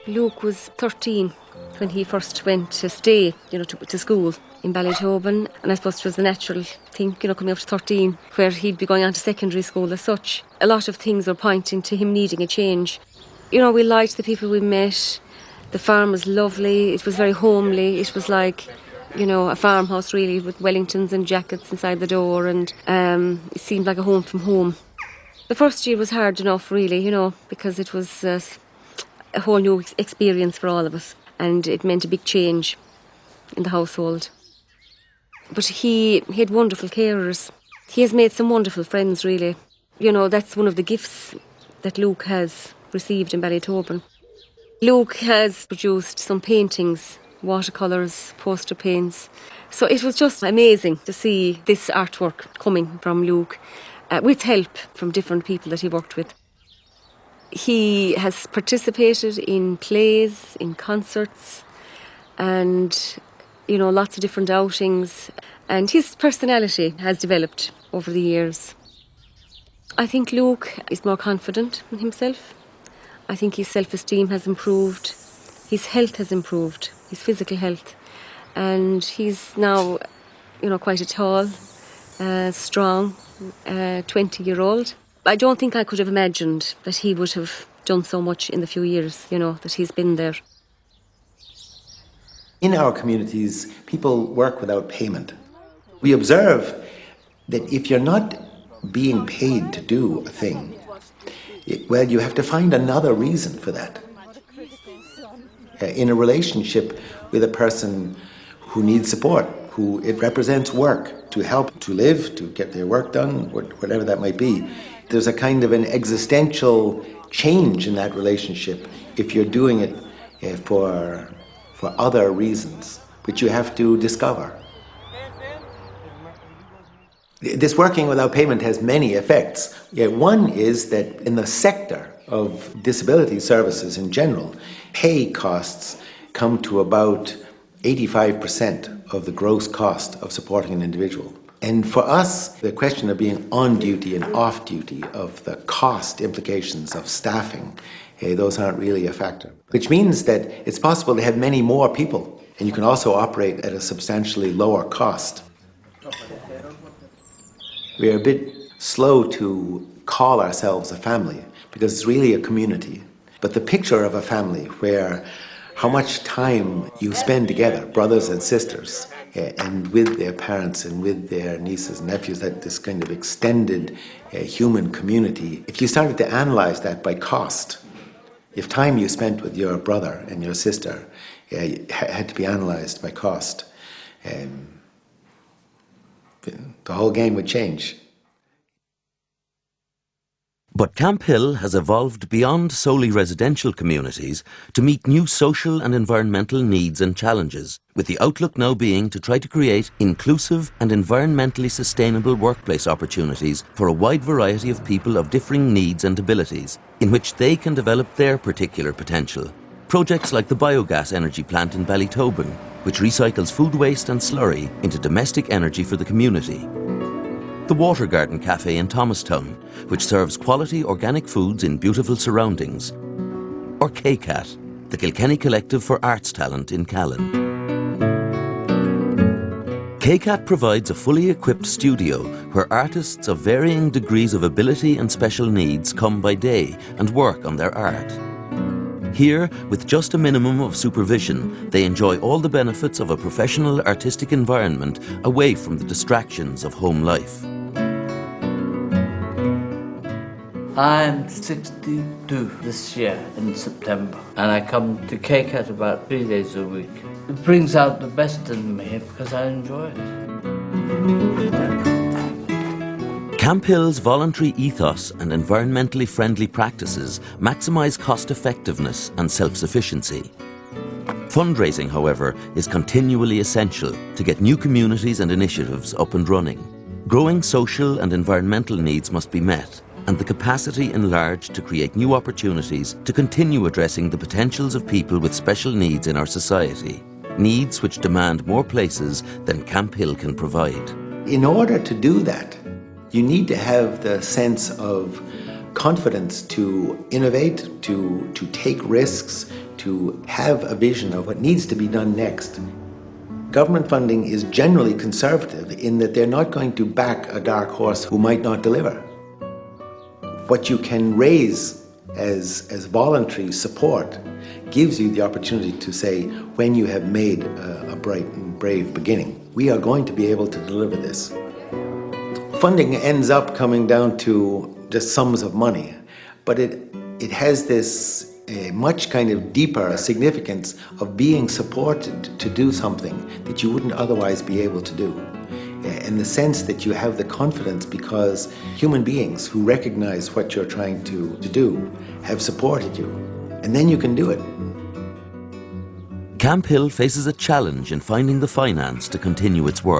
Luke was 13 when he first went to stay, to school in Ballytobin. And I suppose it was a natural thing, coming up to 13, where he'd be going on to secondary school as such. A lot of things were pointing to him needing a change. We liked the people we met. The farm was lovely. It was very homely. It was like, a farmhouse really, with Wellingtons and jackets inside the door. And it seemed like a home from home. The first year was hard enough, really, because it was a whole new experience for all of us. And it meant a big change in the household. But he had wonderful carers. He has made some wonderful friends, really. That's one of the gifts that Luke has received in Ballytobin. Luke has produced some paintings, watercolours, poster paints. So it was just amazing to see this artwork coming from Luke, with help from different people that he worked with. He has participated in plays, in concerts, and, lots of different outings. And his personality has developed over the years. I think Luke is more confident in himself. I think his self-esteem has improved. His health has improved, his physical health. And he's now, quite a tall, strong, 20-year-old. I don't think I could have imagined that he would have done so much in the few years, that he's been there. In our communities, people work without payment. We observe that if you're not being paid to do a thing, you have to find another reason for that. In a relationship with a person who needs support, who it represents work, to help to live, to get their work done, whatever that might be. There's a kind of an existential change in that relationship if you're doing it for other reasons, which you have to discover. This working without payment has many effects. One is that in the sector of disability services in general, pay costs come to about 85% of the gross cost of supporting an individual. And for us, the question of being on duty and off duty, of the cost implications of staffing, those aren't really a factor. Which means that it's possible to have many more people, and you can also operate at a substantially lower cost. We are a bit slow to call ourselves a family, because it's really a community. But the picture of a family where how much time you spend together, brothers and sisters, and with their parents and with their nieces and nephews, that this kind of extended human community. If you started to analyze that by cost, if time you spent with your brother and your sister had to be analysed by cost, the whole game would change. But Camphill has evolved beyond solely residential communities to meet new social and environmental needs and challenges, with the outlook now being to try to create inclusive and environmentally sustainable workplace opportunities for a wide variety of people of differing needs and abilities, in which they can develop their particular potential. Projects like the biogas energy plant in Ballytobin, which recycles food waste and slurry into domestic energy for the community. The Water Garden Cafe in Thomastown, which serves quality organic foods in beautiful surroundings. Or KCAT, the Kilkenny Collective for Arts Talent in Callan. KCAT provides a fully equipped studio where artists of varying degrees of ability and special needs come by day and work on their art. Here, with just a minimum of supervision, they enjoy all the benefits of a professional artistic environment away from the distractions of home life. I'm 62 this year in September, and I come to KCAT about 3 days a week. It brings out the best in me because I enjoy it. Camphill's voluntary ethos and environmentally friendly practices maximise cost effectiveness and self-sufficiency. Fundraising, however, is continually essential to get new communities and initiatives up and running. Growing social and environmental needs must be met, and the capacity enlarged to create new opportunities to continue addressing the potentials of people with special needs in our society, needs which demand more places than Camphill can provide. In order to do that, you need to have the sense of confidence to innovate, to take risks, to have a vision of what needs to be done next. Government funding is generally conservative in that they're not going to back a dark horse who might not deliver. What you can raise as voluntary support gives you the opportunity to say, when you have made a bright and brave beginning, we are going to be able to deliver this. Funding ends up coming down to just sums of money, but it has this much kind of deeper significance of being supported to do something that you wouldn't otherwise be able to do. In the sense that you have the confidence because human beings who recognize what you're trying to do have supported you, and then you can do it. Camphill faces a challenge in finding the finance to continue its work.